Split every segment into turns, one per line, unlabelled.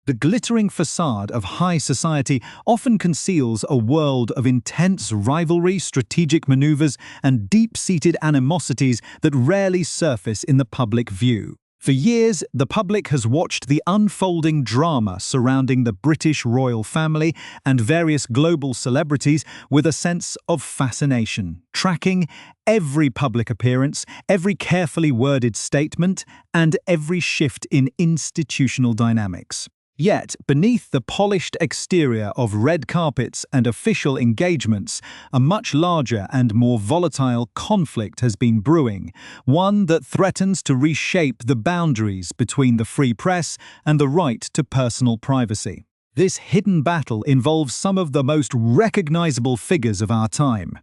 The glittering facade of high society often conceals a world of intense rivalry, strategic maneuvers, and deep-seated animosities that rarely surface in the public view. For years, the public has watched the unfolding drama surrounding the British royal family and various global celebrities with a sense of fascination, tracking every public appearance, every carefully worded statement, and every shift in institutional dynamics. Yet, beneath the polished exterior of red carpets and official engagements, a much larger and more volatile conflict has been brewing, one that threatens to reshape the boundaries between the free press and the right to personal privacy. This hidden battle involves some of the most recognizable figures of our time.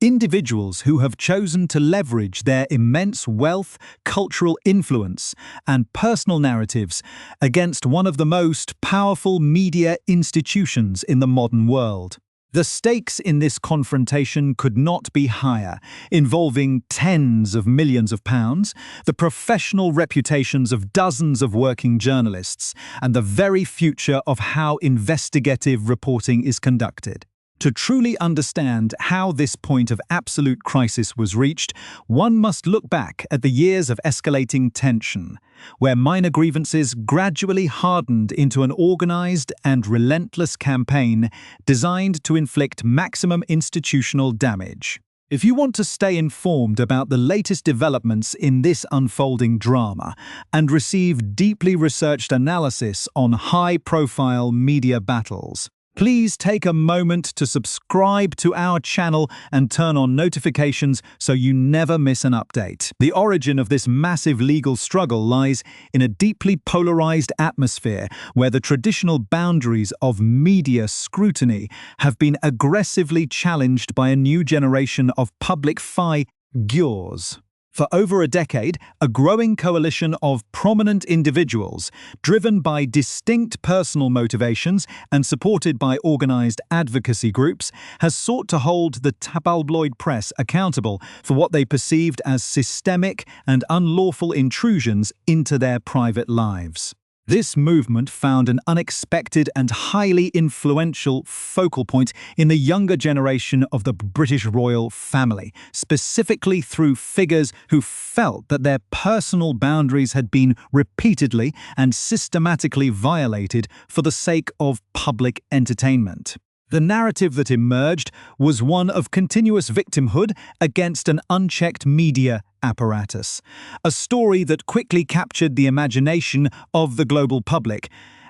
Individuals who have chosen to leverage their immense wealth, cultural influence, and personal narratives against one of the most powerful media institutions in the modern world. The stakes in this confrontation could not be higher, involving tens of millions of pounds, the professional reputations of dozens of working journalists, and the very future of how investigative reporting is conducted. To truly understand how this point of absolute crisis was reached, one must look back at the years of escalating tension, where minor grievances gradually hardened into an organized and relentless campaign designed to inflict maximum institutional damage. If you want to stay informed about the latest developments in this unfolding drama and receive deeply researched analysis on high-profile media battles, please take a moment to subscribe to our channel and turn on notifications so you never miss an update. The origin of this massive legal struggle lies in a deeply polarized atmosphere where the traditional boundaries of media scrutiny have been aggressively challenged by a new generation of public figures. For over a decade, a growing coalition of prominent individuals, driven by distinct personal motivations and supported by organized advocacy groups, has sought to hold the tabloid press accountable for what they perceived as systemic and unlawful intrusions into their private lives. This movement found an unexpected and highly influential focal point in the younger generation of the British royal family, specifically through figures who felt that their personal boundaries had been repeatedly and systematically violated for the sake of public entertainment. The narrative that emerged was one of continuous victimhood against an unchecked media apparatus, a story that quickly captured the imagination of the global public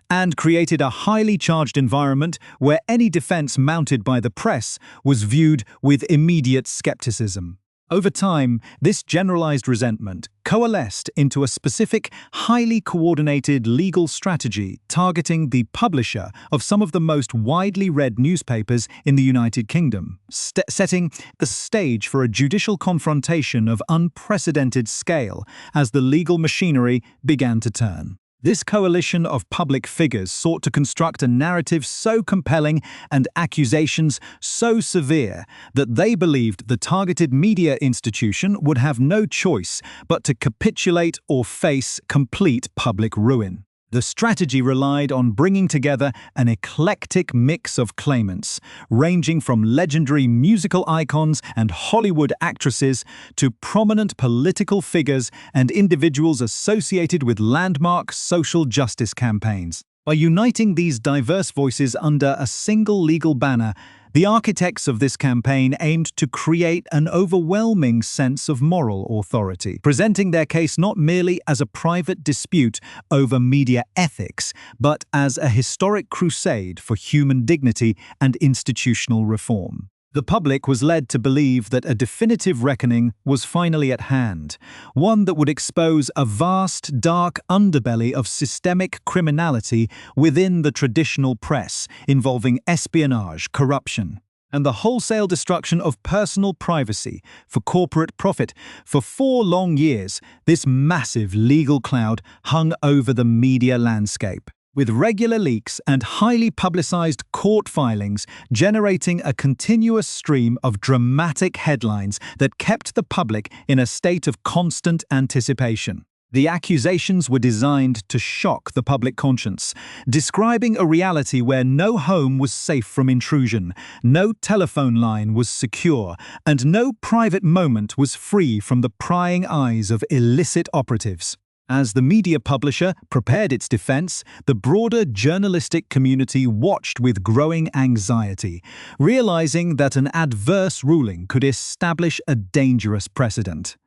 and created a highly charged environment where any defense mounted by the press was viewed with immediate skepticism. Over time, this generalized resentment coalesced into a specific, highly coordinated legal strategy targeting the publisher of some of the most widely read newspapers in the United Kingdom, setting the stage for a judicial confrontation of unprecedented scale as the legal machinery began to turn. This coalition of public figures sought to construct a narrative so compelling and accusations so severe that they believed the targeted media institution would have no choice but to capitulate or face complete public ruin. The strategy relied on bringing together an eclectic mix of claimants, ranging from legendary musical icons and Hollywood actresses to prominent political figures and individuals associated with landmark social justice campaigns. By uniting these diverse voices under a single legal banner, the architects of this campaign aimed to create an overwhelming sense of moral authority, presenting their case not merely as a private dispute over media ethics, but as a historic crusade for human dignity and institutional reform. The public was led to believe that a definitive reckoning was finally at hand, one that would expose a vast, dark underbelly of systemic criminality within the traditional press, involving espionage, corruption, and the wholesale destruction of personal privacy for corporate profit. For 4 long years, this massive legal cloud hung over the media landscape, with regular leaks and highly publicized court filings generating a continuous stream of dramatic headlines that kept the public in a state of constant anticipation. The accusations were designed to shock the public conscience, describing a reality where no home was safe from intrusion, no telephone line was secure, and no private moment was free from the prying eyes of illicit operatives. As the media publisher prepared its defense, the broader journalistic community watched with growing anxiety, realizing that an adverse ruling could establish a dangerous precedent,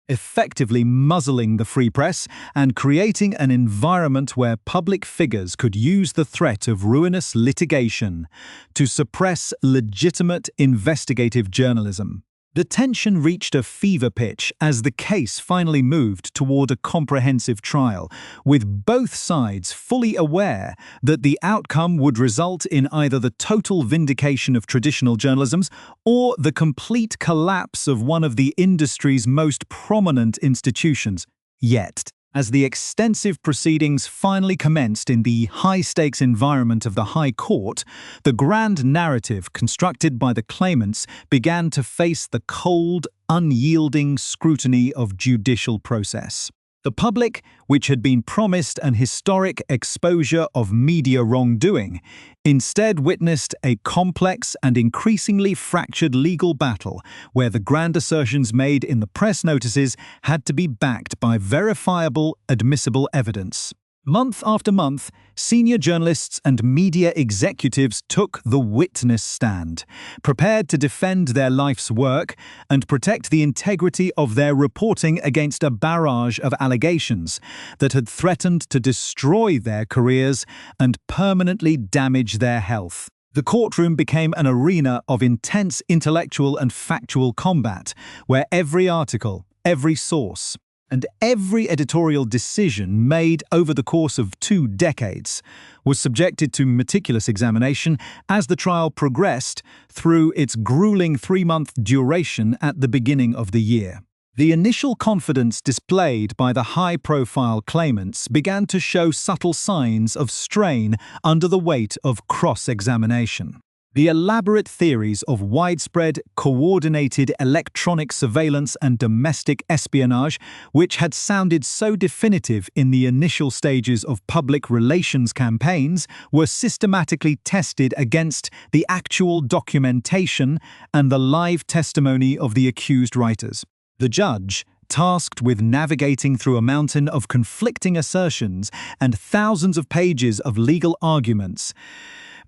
effectively muzzling the free press and creating an environment where public figures could use the threat of ruinous litigation to suppress legitimate investigative journalism. The tension reached a fever pitch as the case finally moved toward a comprehensive trial, with both sides fully aware that the outcome would result in either the total vindication of traditional journalism or the complete collapse of one of the industry's most prominent institutions. Yet, as the extensive proceedings finally commenced in the high-stakes environment of the High Court, the grand narrative constructed by the claimants began to face the cold, unyielding scrutiny of judicial process. The public, which had been promised an historic exposure of media wrongdoing, instead witnessed a complex and increasingly fractured legal battle where the grand assertions made in the press notices had to be backed by verifiable, admissible evidence. Month after month, senior journalists and media executives took the witness stand, prepared to defend their life's work and protect the integrity of their reporting against a barrage of allegations that had threatened to destroy their careers and permanently damage their health. The courtroom became an arena of intense intellectual and factual combat, where every article, every source, and every editorial decision made over the course of 2 decades was subjected to meticulous examination as the trial progressed through its grueling 3-month duration at the beginning of the year. The initial confidence displayed by the high-profile claimants began to show subtle signs of strain under the weight of cross-examination. The elaborate theories of widespread, coordinated electronic surveillance and domestic espionage, which had sounded so definitive in the initial stages of public relations campaigns, were systematically tested against the actual documentation and the live testimony of the accused writers. The judge, tasked with navigating through a mountain of conflicting assertions and thousands of pages of legal arguments,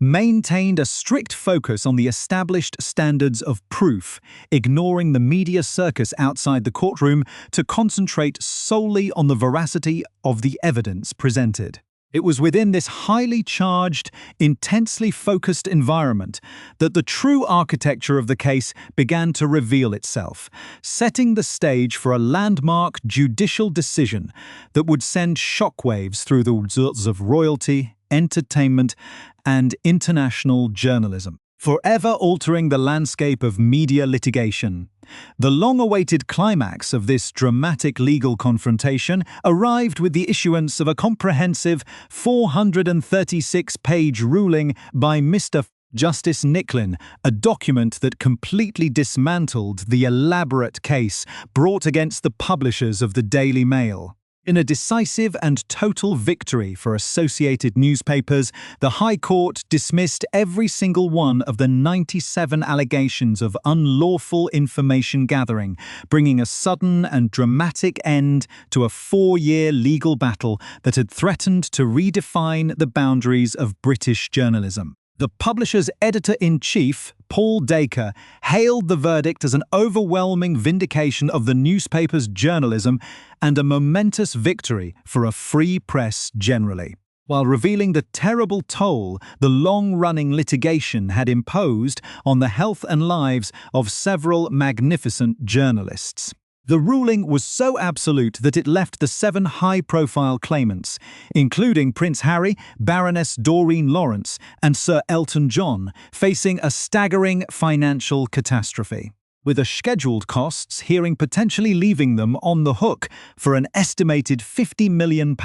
maintained a strict focus on the established standards of proof, ignoring the media circus outside the courtroom to concentrate solely on the veracity of the evidence presented. It was within this highly charged, intensely focused environment that the true architecture of the case began to reveal itself, setting the stage for a landmark judicial decision that would send shockwaves through the woods of royalty, entertainment, and international journalism, forever altering the landscape of media litigation. The long-awaited climax of this dramatic legal confrontation arrived with the issuance of a comprehensive 436-page ruling by Mr. Justice Nicklin, a document that completely dismantled the elaborate case brought against the publishers of the Daily Mail. In a decisive and total victory for Associated Newspapers, the High Court dismissed every single one of the 97 allegations of unlawful information gathering, bringing a sudden and dramatic end to a 4-year legal battle that had threatened to redefine the boundaries of British journalism. The publisher's editor-in-chief, Paul Dacre, hailed the verdict as an overwhelming vindication of the newspaper's journalism and a momentous victory for a free press generally, while revealing the terrible toll the long-running litigation had imposed on the health and lives of several magnificent journalists. The ruling was so absolute that it left the 7 high-profile claimants, including Prince Harry, Baroness Doreen Lawrence, and Sir Elton John, facing a staggering financial catastrophe, with the scheduled costs hearing potentially leaving them on the hook for an estimated £50 million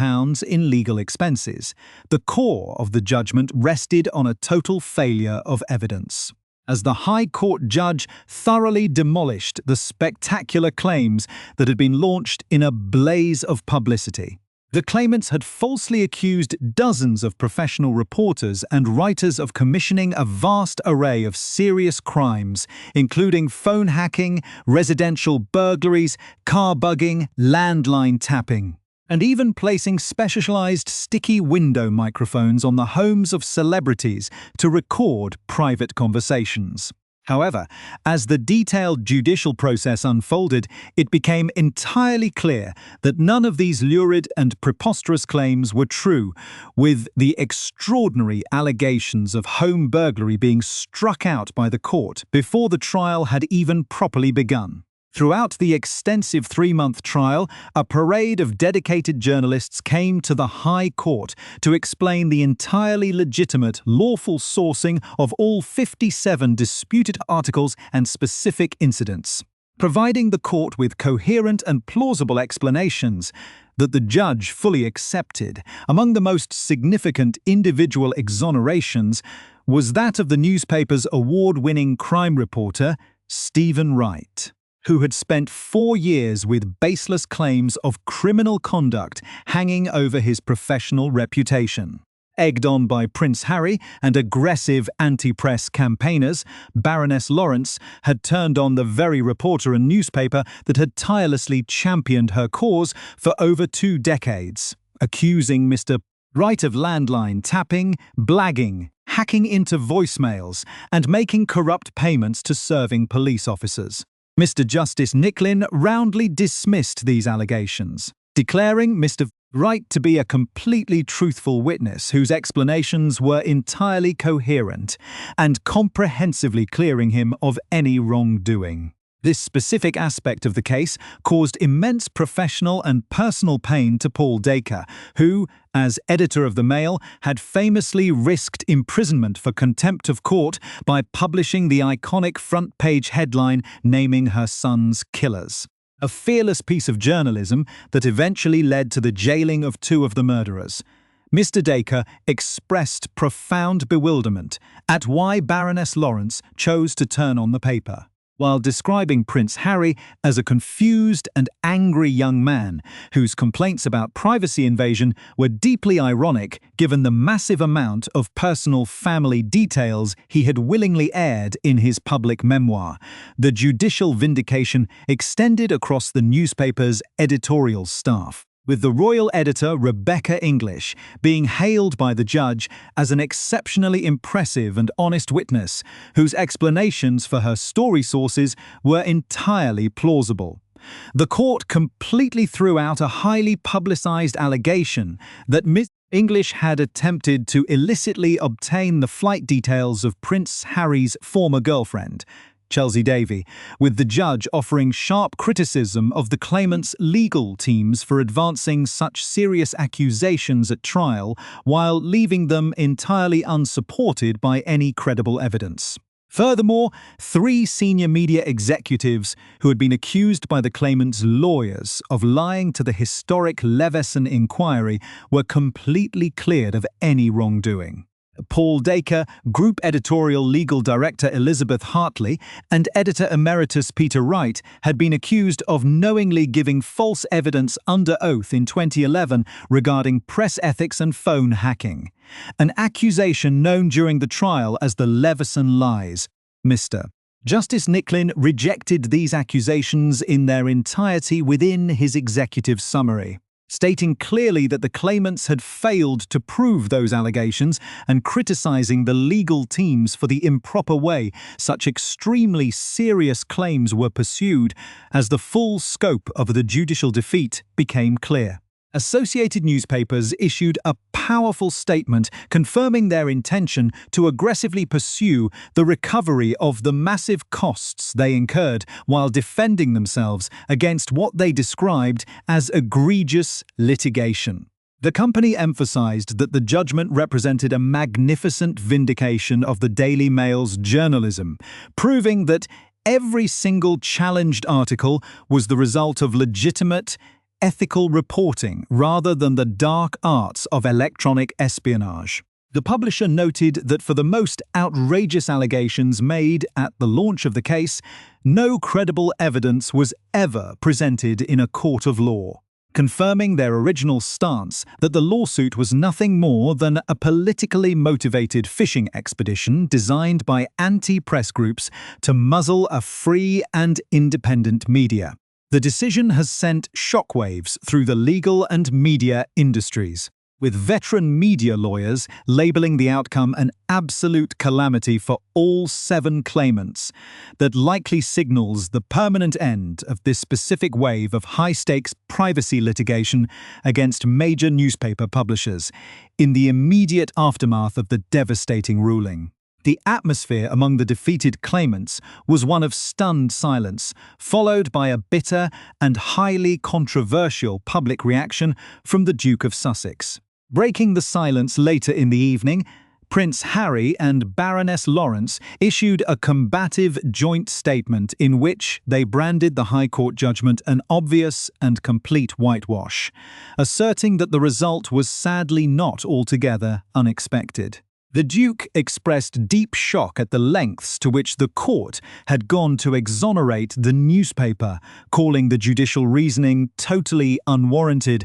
in legal expenses. The core of the judgment rested on a total failure of evidence. as the High Court judge thoroughly demolished the spectacular claims that had been launched in a blaze of publicity. The claimants had falsely accused dozens of professional reporters and writers of commissioning a vast array of serious crimes, including phone hacking, residential burglaries, car bugging, landline tapping, and even placing specialized sticky window microphones on the homes of celebrities to record private conversations. However, as the detailed judicial process unfolded, it became entirely clear that none of these lurid and preposterous claims were true, with the extraordinary allegations of home burglary being struck out by the court before the trial had even properly begun. Throughout the extensive 3-month trial, a parade of dedicated journalists came to the High Court to explain the entirely legitimate, lawful sourcing of all 57 disputed articles and specific incidents, providing the court with coherent and plausible explanations that the judge fully accepted. Among the most significant individual exonerations was that of the newspaper's award-winning crime reporter, Stephen Wright, who had spent 4 years with baseless claims of criminal conduct hanging over his professional reputation. Egged on by Prince Harry and aggressive anti-press campaigners, Baroness Lawrence had turned on the very reporter and newspaper that had tirelessly championed her cause for over 2 decades, accusing Mr. Wright of landline tapping, blagging, hacking into voicemails, and making corrupt payments to serving police officers. Mr. Justice Nicklin roundly dismissed these allegations, declaring Mr. Wright to be a completely truthful witness whose explanations were entirely coherent and comprehensively clearing him of any wrongdoing. This specific aspect of the case caused immense professional and personal pain to Paul Dacre, who, as editor of the Mail, had famously risked imprisonment for contempt of court by publishing the iconic front-page headline naming her son's killers. A fearless piece of journalism that eventually led to the jailing of 2 of the murderers. Mr. Dacre expressed profound bewilderment at why Baroness Lawrence chose to turn on the paper, while describing Prince Harry as a confused and angry young man whose complaints about privacy invasion were deeply ironic given the massive amount of personal family details he had willingly aired in his public memoir. The judicial vindication extended across the newspaper's editorial staff, with the royal editor Rebecca English being hailed by the judge as an exceptionally impressive and honest witness whose explanations for her story sources were entirely plausible. The court completely threw out a highly publicized allegation that Miss English had attempted to illicitly obtain the flight details of Prince Harry's former girlfriend, Chelsea Davy, with the judge offering sharp criticism of the claimant's legal teams for advancing such serious accusations at trial while leaving them entirely unsupported by any credible evidence. Furthermore, 3 senior media executives who had been accused by the claimant's lawyers of lying to the historic Leveson inquiry were completely cleared of any wrongdoing. Paul Dacre, Group Editorial Legal Director Elizabeth Hartley, and Editor Emeritus Peter Wright had been accused of knowingly giving false evidence under oath in 2011 regarding press ethics and phone hacking, an accusation known during the trial as the Leveson lies. Mr. Justice Nicklin rejected these accusations in their entirety within his executive summary, stating clearly that the claimants had failed to prove those allegations and criticizing the legal teams for the improper way such extremely serious claims were pursued as the full scope of the judicial defeat became clear. Associated newspapers issued a powerful statement confirming their intention to aggressively pursue the recovery of the massive costs they incurred while defending themselves against what they described as egregious litigation. The company emphasized that the judgment represented a magnificent vindication of the Daily Mail's journalism, proving that every single challenged article was the result of legitimate, ethical reporting rather than the dark arts of electronic espionage. The publisher noted that for the most outrageous allegations made at the launch of the case, no credible evidence was ever presented in a court of law, confirming their original stance that the lawsuit was nothing more than a politically motivated fishing expedition designed by anti-press groups to muzzle a free and independent media. The decision has sent shockwaves through the legal and media industries, with veteran media lawyers labeling the outcome an absolute calamity for all 7 claimants that likely signals the permanent end of this specific wave of high-stakes privacy litigation against major newspaper publishers in the immediate aftermath of the devastating ruling. The atmosphere among the defeated claimants was one of stunned silence, followed by a bitter and highly controversial public reaction from the Duke of Sussex. Breaking the silence later in the evening, Prince Harry and Baroness Lawrence issued a combative joint statement in which they branded the High Court judgment an obvious and complete whitewash, asserting that the result was sadly not altogether unexpected. The Duke expressed deep shock at the lengths to which the court had gone to exonerate the newspaper, calling the judicial reasoning totally unwarranted,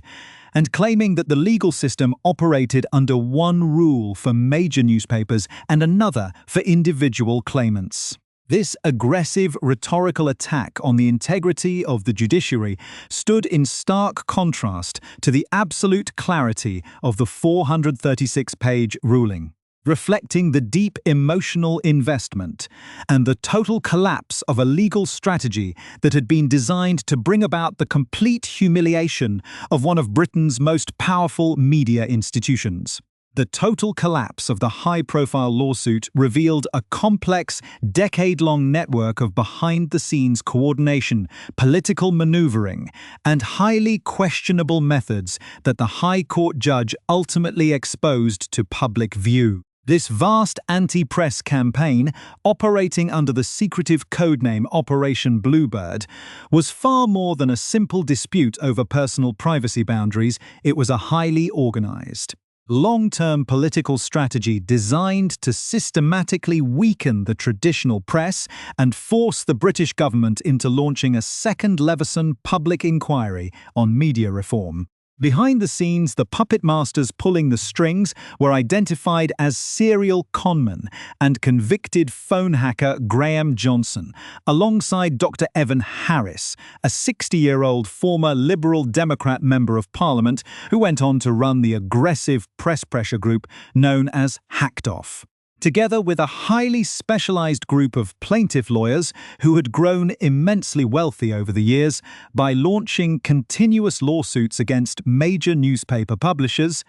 and claiming that the legal system operated under one rule for major newspapers and another for individual claimants. This aggressive rhetorical attack on the integrity of the judiciary stood in stark contrast to the absolute clarity of the 436-page ruling, reflecting the deep emotional investment and the total collapse of a legal strategy that had been designed to bring about the complete humiliation of one of Britain's most powerful media institutions. The total collapse of the high-profile lawsuit revealed a complex, decade-long network of behind-the-scenes coordination, political maneuvering, and highly questionable methods that the High Court judge ultimately exposed to public view. This vast anti-press campaign, operating under the secretive codename Operation Bluebird, was far more than a simple dispute over personal privacy boundaries. It was a highly organized, long-term political strategy designed to systematically weaken the traditional press and force the British government into launching a second Leveson public inquiry on media reform. Behind the scenes, the puppet masters pulling the strings were identified as serial conman and convicted phone hacker Graham Johnson, alongside Dr. Evan Harris, a 60-year-old former Liberal Democrat Member of Parliament who went on to run the aggressive press pressure group known as Hacked Off. Together with a highly specialized group of plaintiff lawyers who had grown immensely wealthy over the years by launching continuous lawsuits against major newspaper publishers,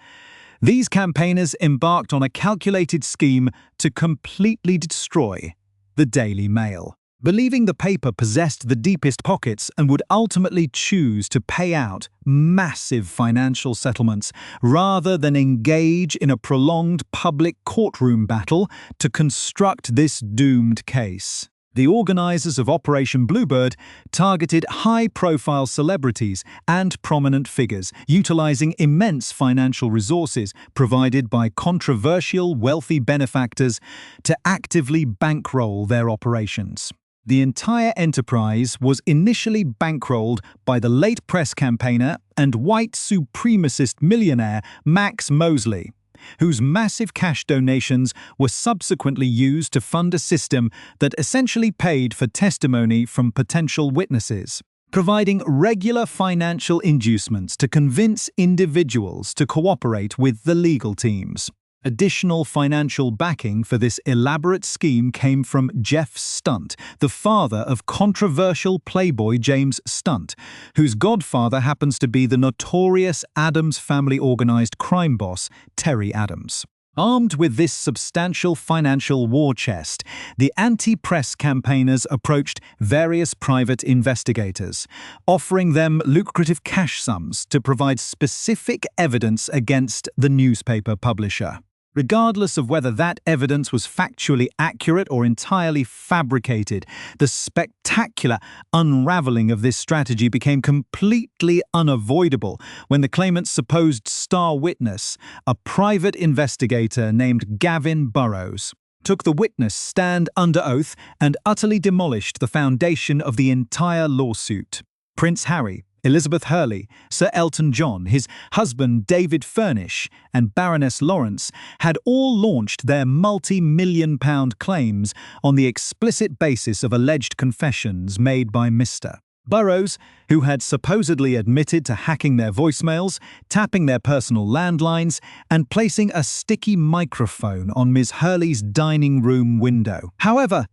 these campaigners embarked on a calculated scheme to completely destroy the Daily Mail. Believing the paper possessed the deepest pockets and would ultimately choose to pay out massive financial settlements rather than engage in a prolonged public courtroom battle to construct this doomed case. The organizers of Operation Bluebird targeted high-profile celebrities and prominent figures, utilizing immense financial resources provided by controversial wealthy benefactors to actively bankroll their operations. The entire enterprise was initially bankrolled by the late press campaigner and white supremacist millionaire Max Mosley, whose massive cash donations were subsequently used to fund a system that essentially paid for testimony from potential witnesses, providing regular financial inducements to convince individuals to cooperate with the legal teams. Additional financial backing for this elaborate scheme came from Jeff Stunt, the father of controversial playboy James Stunt, whose godfather happens to be the notorious Addams family organized crime boss Terry Adams. Armed with this substantial financial war chest, the anti-press campaigners approached various private investigators, offering them lucrative cash sums to provide specific evidence against the newspaper publisher. Regardless of whether that evidence was factually accurate or entirely fabricated, the spectacular unraveling of this strategy became completely unavoidable when the claimant's supposed star witness, a private investigator named Gavin Burrows, took the witness stand under oath and utterly demolished the foundation of the entire lawsuit. Prince Harry, Elizabeth Hurley, Sir Elton John, his husband David Furnish, and Baroness Lawrence had all launched their multi-million-pound claims on the explicit basis of alleged confessions made by Mr. Burrows, who had supposedly admitted to hacking their voicemails, tapping their personal landlines, and placing a sticky microphone on Ms. Hurley's dining room window. However,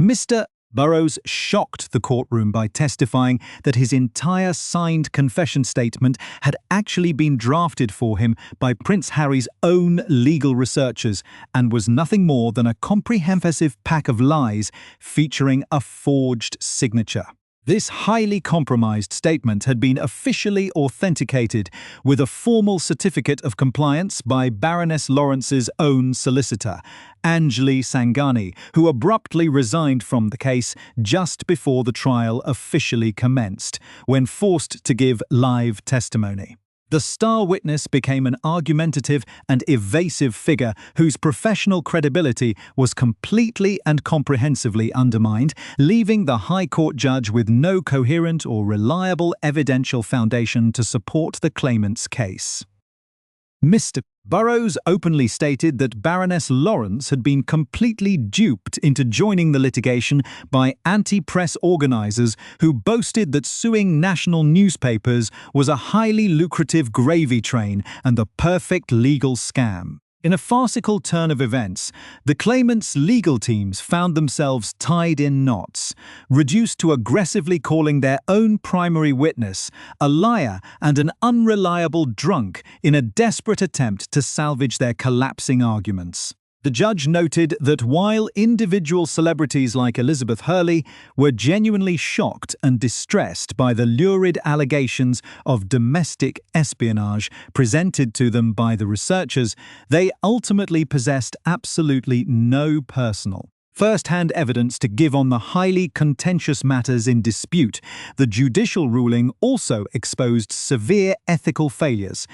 Mr. Burrows shocked the courtroom by testifying that his entire signed confession statement had actually been drafted for him by Prince Harry's own legal researchers and was nothing more than a comprehensive pack of lies featuring a forged signature. This highly compromised statement had been officially authenticated with a formal certificate of compliance by Baroness Lawrence's own solicitor, Anjali Sangani, who abruptly resigned from the case just before the trial officially commenced, when forced to give live testimony. The star witness became an argumentative and evasive figure whose professional credibility was completely and comprehensively undermined, leaving the High Court judge with no coherent or reliable evidential foundation to support the claimant's case. Mr. Burrows openly stated that Baroness Lawrence had been completely duped into joining the litigation by anti-press organisers who boasted that suing national newspapers was a highly lucrative gravy train and the perfect legal scam. In a farcical turn of events, the claimant's legal teams found themselves tied in knots, reduced to aggressively calling their own primary witness a liar and an unreliable drunk in a desperate attempt to salvage their collapsing arguments. The judge noted that while individual celebrities like Elizabeth Hurley were genuinely shocked and distressed by the lurid allegations of domestic espionage presented to them by the researchers, they ultimately possessed absolutely no personal, first-hand evidence to give on the highly contentious matters in dispute. The judicial ruling also exposed severe ethical failures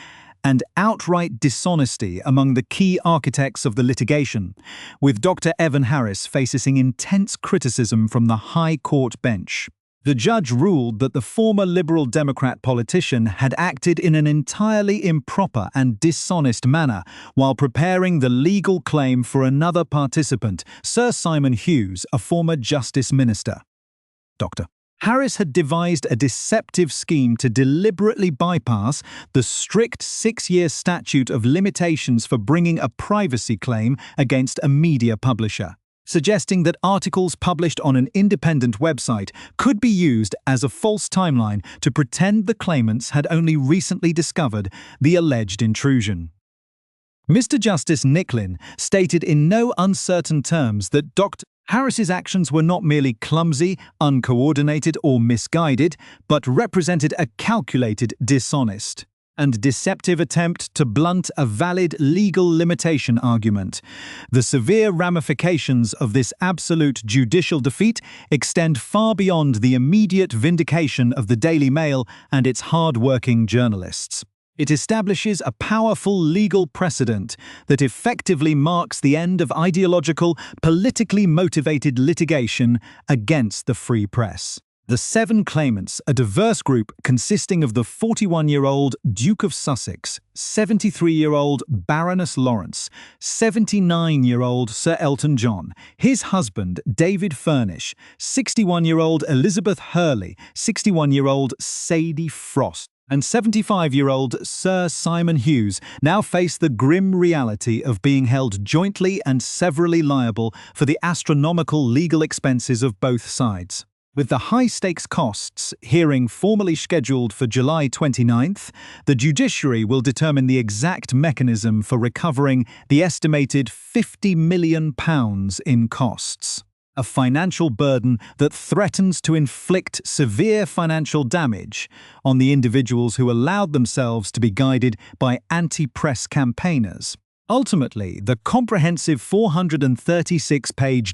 and outright dishonesty among the key architects of the litigation, with Dr. Evan Harris facing intense criticism from the High Court bench. The judge ruled that the former Liberal Democrat politician had acted in an entirely improper and dishonest manner while preparing the legal claim for another participant, Sir Simon Hughes, a former Justice Minister. Dr. Harris had devised a deceptive scheme to deliberately bypass the strict 6-year statute of limitations for bringing a privacy claim against a media publisher, suggesting that articles published on an independent website could be used as a false timeline to pretend the claimants had only recently discovered the alleged intrusion. Mr. Justice Nicklin stated in no uncertain terms that Dr. Harris's actions were not merely clumsy, uncoordinated, or misguided, but represented a calculated, dishonest, and deceptive attempt to blunt a valid legal limitation argument. The severe ramifications of this absolute judicial defeat extend far beyond the immediate vindication of the Daily Mail and its hard-working journalists. It establishes a powerful legal precedent that effectively marks the end of ideological, politically motivated litigation against the free press. The 7 claimants, a diverse group consisting of the 41-year-old Duke of Sussex, 73-year-old Baroness Lawrence, 79-year-old Sir Elton John, his husband David Furnish, 61-year-old Elizabeth Hurley, 61-year-old Sadie Frost, and 75-year-old Sir Simon Hughes now face the grim reality of being held jointly and severally liable for the astronomical legal expenses of both sides. With the high-stakes costs hearing formally scheduled for July 29th, the judiciary will determine the exact mechanism for recovering the estimated £50 million in costs. A financial burden that threatens to inflict severe financial damage on the individuals who allowed themselves to be guided by anti-press campaigners. Ultimately, the comprehensive 436-page